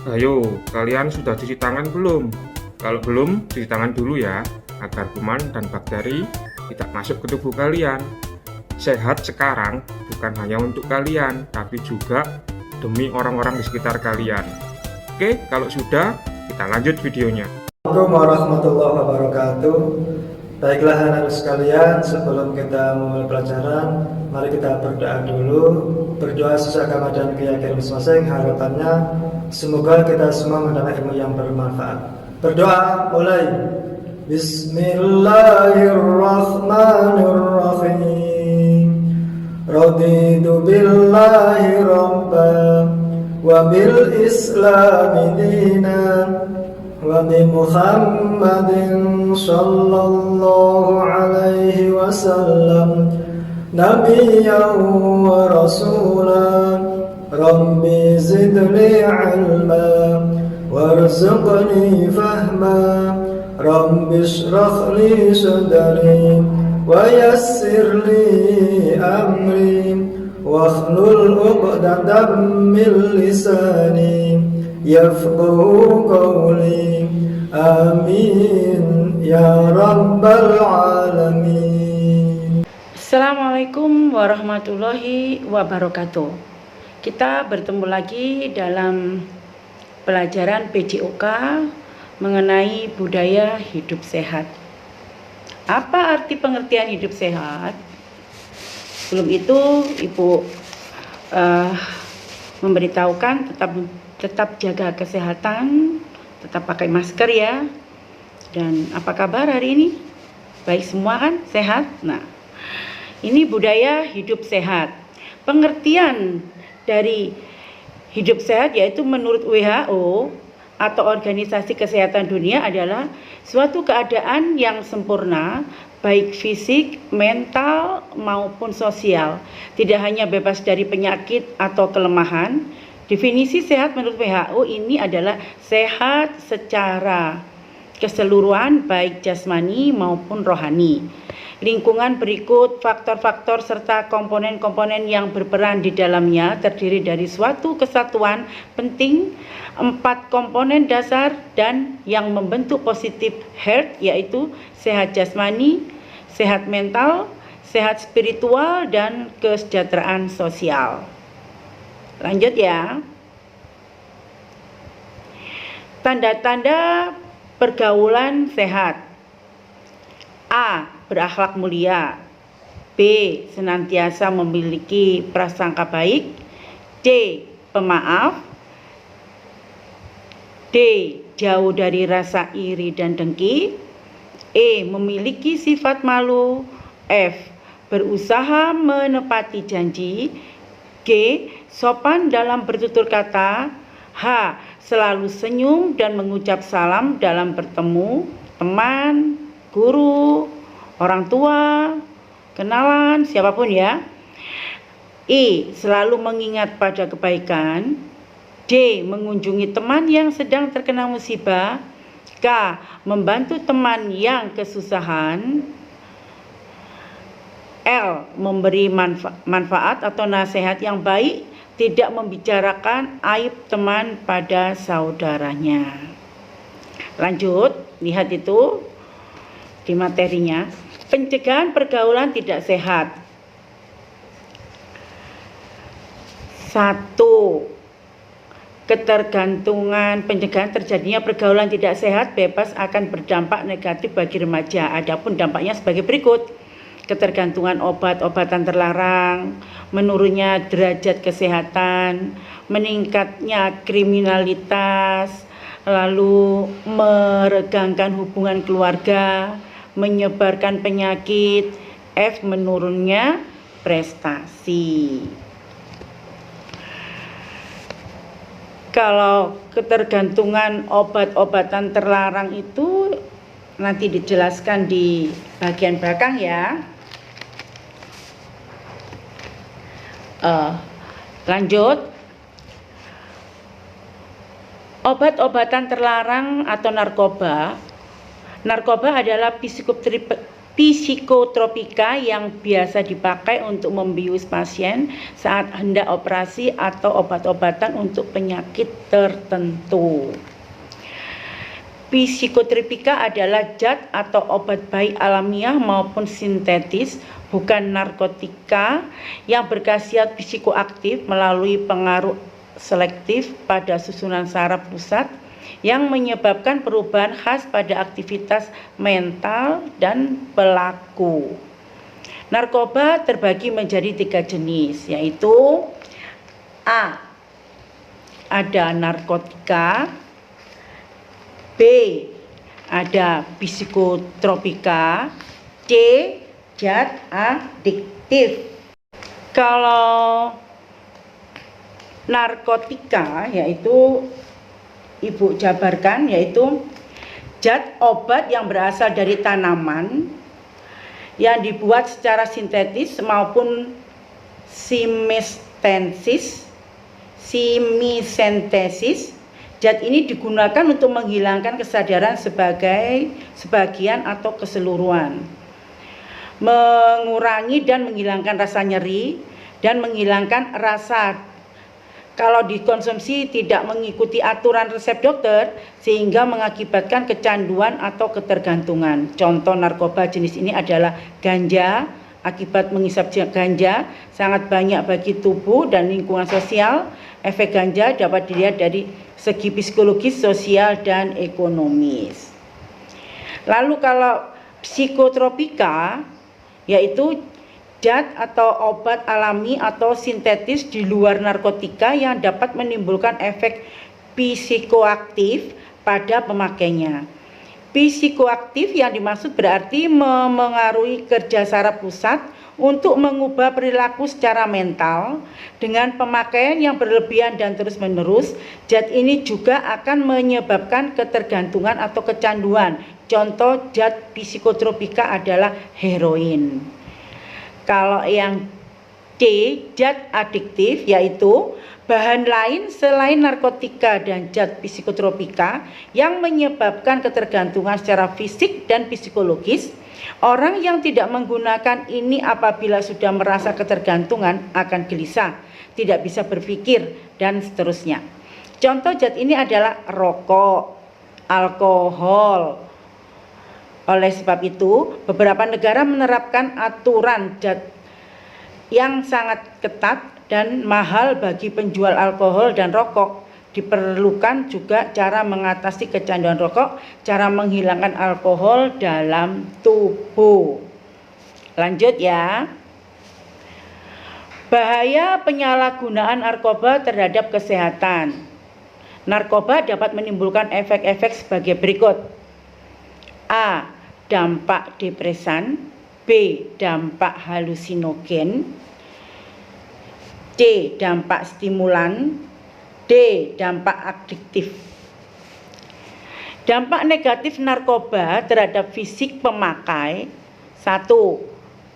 Ayo, kalian sudah cuci tangan belum? Kalau belum, cuci tangan dulu ya, agar kuman dan bakteri tidak masuk ke tubuh kalian. Sehat sekarang bukan hanya untuk kalian, tapi juga demi orang-orang di sekitar kalian. Oke, kalau sudah, kita lanjut videonya. Assalamualaikum warahmatullahi wabarakatuh. Baiklah anak-anak sekalian, sebelum kita memulai pelajaran, mari kita berdoa dulu. Berdoa sesuai agama dan keyakinan masing-masing. Harapannya semoga kita semua mendapat ilmu yang bermanfaat. Berdoa mulai. Bismillahirrahmanirrahim. Raditu billahi rabban wa bil islami dinan wa bi Muhammadin sallallahu alaihi wasallam nabiyyan wa rasulan. Rabbi zidni ilma warzuqni fahma. Rabbi shrah li sadri wa yassir li amri wahlul 'uqdatam min lisani yafqahu qawli. Amin ya rabbal alamin. Assalamualaikum warahmatullahi wabarakatuh. Kita bertemu lagi dalam pelajaran PJOK mengenai budaya hidup sehat. Apa arti pengertian hidup sehat? Sebelum itu Ibu memberitahukan tetap jaga kesehatan, tetap pakai masker ya. Dan apa kabar hari ini? Baik semua kan? Sehat? Nah, ini budaya hidup sehat. Pengertian dari hidup sehat yaitu menurut WHO atau Organisasi Kesehatan Dunia adalah suatu keadaan yang sempurna baik fisik, mental maupun sosial, tidak hanya bebas dari penyakit atau kelemahan. Definisi sehat menurut WHO ini adalah sehat secara keseluruhan baik jasmani maupun rohani. Lingkungan berikut faktor-faktor serta komponen-komponen yang berperan di dalamnya terdiri dari suatu kesatuan penting, 4 komponen dasar dan yang membentuk positif health yaitu sehat jasmani, sehat mental, sehat spiritual, dan kesejahteraan sosial. Lanjut ya. Tanda-tanda pergaulan sehat. A. Berakhlak mulia. B. Senantiasa memiliki prasangka baik. C. Pemaaf. D. Jauh dari rasa iri dan dengki. E. Memiliki sifat malu. F. Berusaha menepati janji. G. Sopan dalam bertutur kata. H. Selalu senyum dan mengucap salam dalam bertemu teman, guru, orang tua, kenalan, siapapun ya. I. Selalu mengingat pada kebaikan. D. Mengunjungi teman yang sedang terkena musibah. K. Membantu teman yang kesusahan. L. Memberi manfaat atau nasihat yang baik, tidak membicarakan aib teman pada saudaranya. Lanjut, lihat itu di materinya. Pencegahan pergaulan tidak sehat. 1. Ketergantungan. Pencegahan terjadinya pergaulan tidak sehat bebas akan berdampak negatif bagi remaja. Adapun dampaknya sebagai berikut: ketergantungan obat-obatan terlarang, menurunnya derajat kesehatan, meningkatnya kriminalitas, lalu meregangkan hubungan keluarga, menyebarkan penyakit. F. Menurunnya prestasi. Kalau ketergantungan obat-obatan terlarang itu nanti dijelaskan di bagian belakang ya. Lanjut. Obat-obatan terlarang atau narkoba. Narkoba adalah psikotropika yang biasa dipakai untuk membius pasien saat hendak operasi atau obat-obatan untuk penyakit tertentu. Psikotropika adalah zat atau obat baik alamiah maupun sintetis, bukan narkotika, yang berkhasiat psikoaktif melalui pengaruh selektif pada susunan saraf pusat yang menyebabkan perubahan khas pada aktivitas mental dan pelaku. Narkoba terbagi menjadi 3 jenis, yaitu A. Ada narkotika, B. Ada psikotropika, C. Zat adiktif. Kalau narkotika yaitu Ibu jabarkan, yaitu zat obat yang berasal dari tanaman yang dibuat secara sintetis maupun semisintesis. Zat ini digunakan untuk menghilangkan kesadaran sebagian atau keseluruhan, mengurangi dan menghilangkan rasa nyeri, dan menghilangkan rasa kalau dikonsumsi tidak mengikuti aturan resep dokter, sehingga mengakibatkan kecanduan atau ketergantungan. Contoh narkoba jenis ini adalah ganja. Akibat menghisap ganja sangat banyak bagi tubuh dan lingkungan sosial. Efek ganja dapat dilihat dari segi psikologis, sosial, dan ekonomis. Lalu kalau psikotropika yaitu zat atau obat alami atau sintetis di luar narkotika yang dapat menimbulkan efek psikoaktif pada pemakainya. Psikoaktif yang dimaksud berarti memengaruhi kerja saraf pusat untuk mengubah perilaku secara mental. Dengan pemakaian yang berlebihan dan terus-menerus, zat ini juga akan menyebabkan ketergantungan atau kecanduan. Contoh zat psikotropika adalah heroin. Kalau yang C, zat adiktif, yaitu bahan lain selain narkotika dan zat psikotropika yang menyebabkan ketergantungan secara fisik dan psikologis. Orang yang tidak menggunakan ini apabila sudah merasa ketergantungan akan gelisah, tidak bisa berpikir, dan seterusnya. Contoh zat ini adalah rokok, alkohol. Oleh sebab itu, beberapa negara menerapkan aturan zat yang sangat ketat dan mahal bagi penjual alkohol dan rokok. Diperlukan juga cara mengatasi kecanduan rokok, cara menghilangkan alkohol dalam tubuh. Lanjut ya. Bahaya penyalahgunaan narkoba terhadap kesehatan. Narkoba dapat menimbulkan efek-efek sebagai berikut. A. Dampak depresan. B. Dampak halusinogen. C. Dampak stimulan. D. Dampak adiktif. Dampak negatif narkoba terhadap fisik pemakai. 1.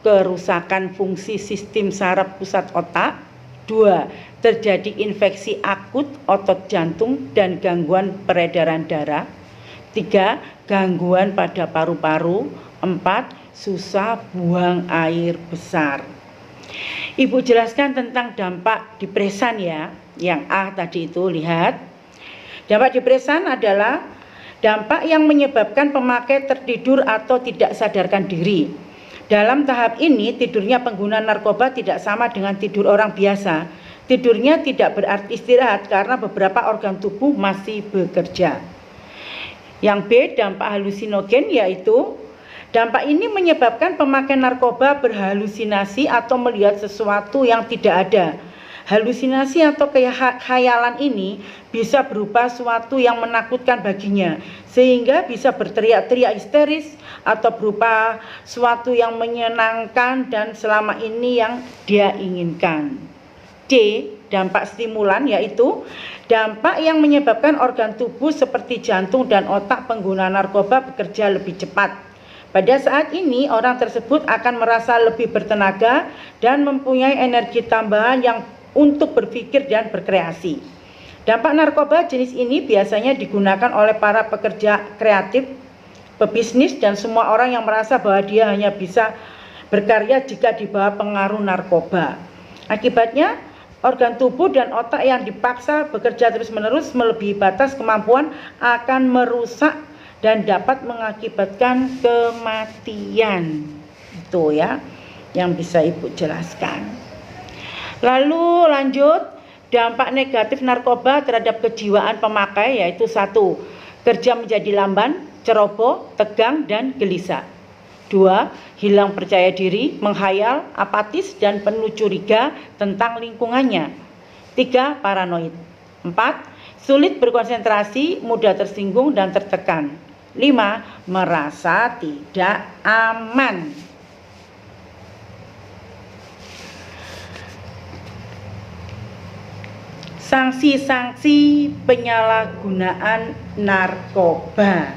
Kerusakan fungsi sistem saraf pusat otak. 2. Terjadi infeksi akut otot jantung dan gangguan peredaran darah. 3. Gangguan pada paru-paru. 4. Susah buang air besar. Ibu jelaskan tentang dampak depresan ya. Yang A tadi itu, lihat. Dampak depresan adalah dampak yang menyebabkan pemakai tertidur atau tidak sadarkan diri. Dalam tahap ini, tidurnya pengguna narkoba tidak sama dengan tidur orang biasa. Tidurnya tidak berarti istirahat karena beberapa organ tubuh masih bekerja. Yang B, dampak halusinogen, yaitu dampak ini menyebabkan pemakai narkoba berhalusinasi atau melihat sesuatu yang tidak ada. Halusinasi atau khayalan ini bisa berupa sesuatu yang menakutkan baginya, sehingga bisa berteriak-teriak histeris, atau berupa sesuatu yang menyenangkan dan selama ini yang dia inginkan. C, dampak stimulan, yaitu dampak yang menyebabkan organ tubuh seperti jantung dan otak pengguna narkoba bekerja lebih cepat. Pada saat ini, orang tersebut akan merasa lebih bertenaga dan mempunyai energi tambahan yang untuk berpikir dan berkreasi. Dampak narkoba jenis ini biasanya digunakan oleh para pekerja kreatif pebisnis dan semua orang yang merasa bahwa dia hanya bisa berkarya jika di bawah pengaruh narkoba. Akibatnya, organ tubuh dan otak yang dipaksa bekerja terus-menerus melebihi batas kemampuan akan merusak dan dapat mengakibatkan kematian. Itu ya yang bisa Ibu jelaskan. Lalu lanjut, dampak negatif narkoba terhadap kejiwaan pemakai yaitu 1. Kerja menjadi lamban, ceroboh, tegang, dan gelisah. 2. Hilang percaya diri, menghayal, apatis, dan penuh curiga tentang lingkungannya. 3. Paranoid. 4. Sulit berkonsentrasi, mudah tersinggung dan tertekan. 5. Merasa tidak aman. Sanksi-sanksi penyalahgunaan narkoba,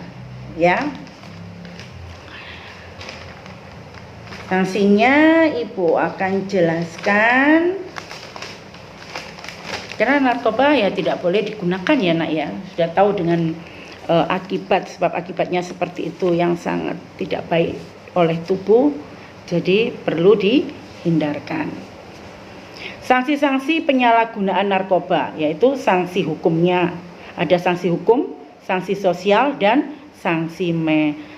ya. Sanksinya Ibu akan jelaskan. Karena narkoba ya tidak boleh digunakan ya Nak ya. Sudah tahu dengan sebab akibatnya seperti itu yang sangat tidak baik oleh tubuh. Jadi perlu dihindarkan. Sanksi-sanksi penyalahgunaan narkoba yaitu sanksi hukumnya. Ada sanksi hukum, sanksi sosial, dan sanksi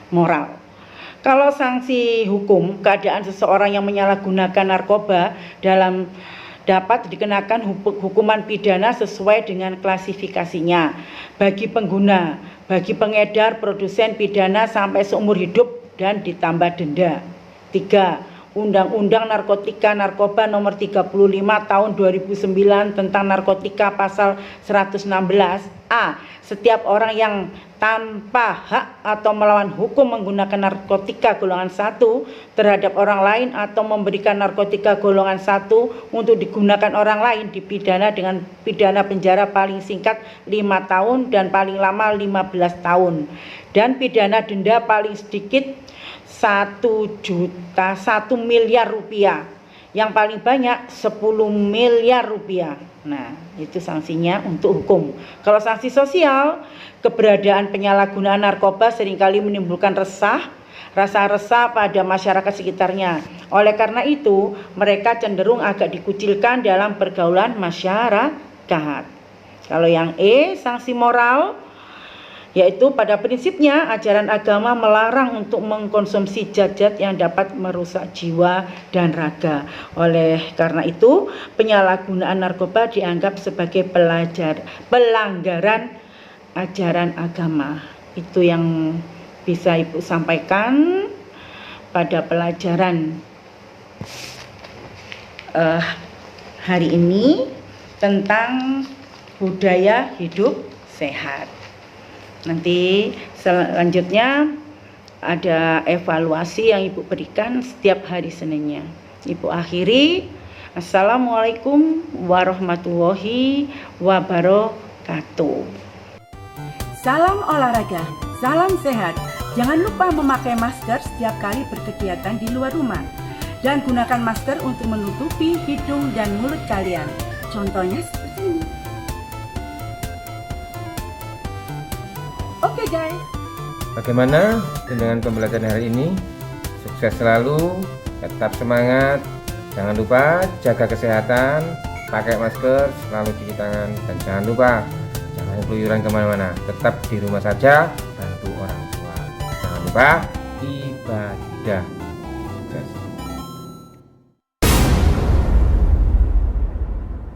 moral. Kalau sanksi hukum, keadaan seseorang yang menyalahgunakan narkoba dapat dikenakan hukuman pidana sesuai dengan klasifikasinya. Bagi pengguna, bagi pengedar, produsen pidana sampai seumur hidup dan ditambah denda. 3. Undang-Undang Narkoba Nomor 35 Tahun 2009 tentang narkotika pasal 116 A. Setiap orang yang tanpa hak atau melawan hukum menggunakan narkotika golongan 1 terhadap orang lain atau memberikan narkotika golongan 1 untuk digunakan orang lain dipidana dengan pidana penjara paling singkat 5 tahun dan paling lama 15 tahun dan pidana denda paling sedikit 1 miliar rupiah, yang paling banyak 10 miliar rupiah. Nah, itu sanksinya untuk hukum. Kalau sanksi sosial, keberadaan penyalahgunaan narkoba seringkali menimbulkan rasa resah pada masyarakat sekitarnya. Oleh karena itu, mereka cenderung agak dikucilkan dalam pergaulan masyarakat. Kalau yang E, sanksi moral, yaitu pada prinsipnya ajaran agama melarang untuk mengkonsumsi zat-zat yang dapat merusak jiwa dan raga. Oleh karena itu, penyalahgunaan narkoba dianggap sebagai pelanggaran ajaran agama. Itu yang bisa Ibu sampaikan pada pelajaran hari ini tentang budaya hidup sehat. Nanti selanjutnya ada evaluasi yang Ibu berikan setiap hari Seninnya. Ibu akhiri. Assalamualaikum warahmatullahi wabarakatuh. Salam olahraga, salam sehat. Jangan lupa memakai masker setiap kali berkegiatan di luar rumah. Dan gunakan masker untuk menutupi hidung dan mulut kalian. Contohnya seperti ini. Oke guys. Bagaimana dengan pembelajaran hari ini? Sukses selalu, tetap semangat. Jangan lupa jaga kesehatan, pakai masker, selalu cuci tangan, dan jangan lupa jangan keluyuran kemana-mana. Tetap di rumah saja, bantu orang tua. Jangan lupa ibadah.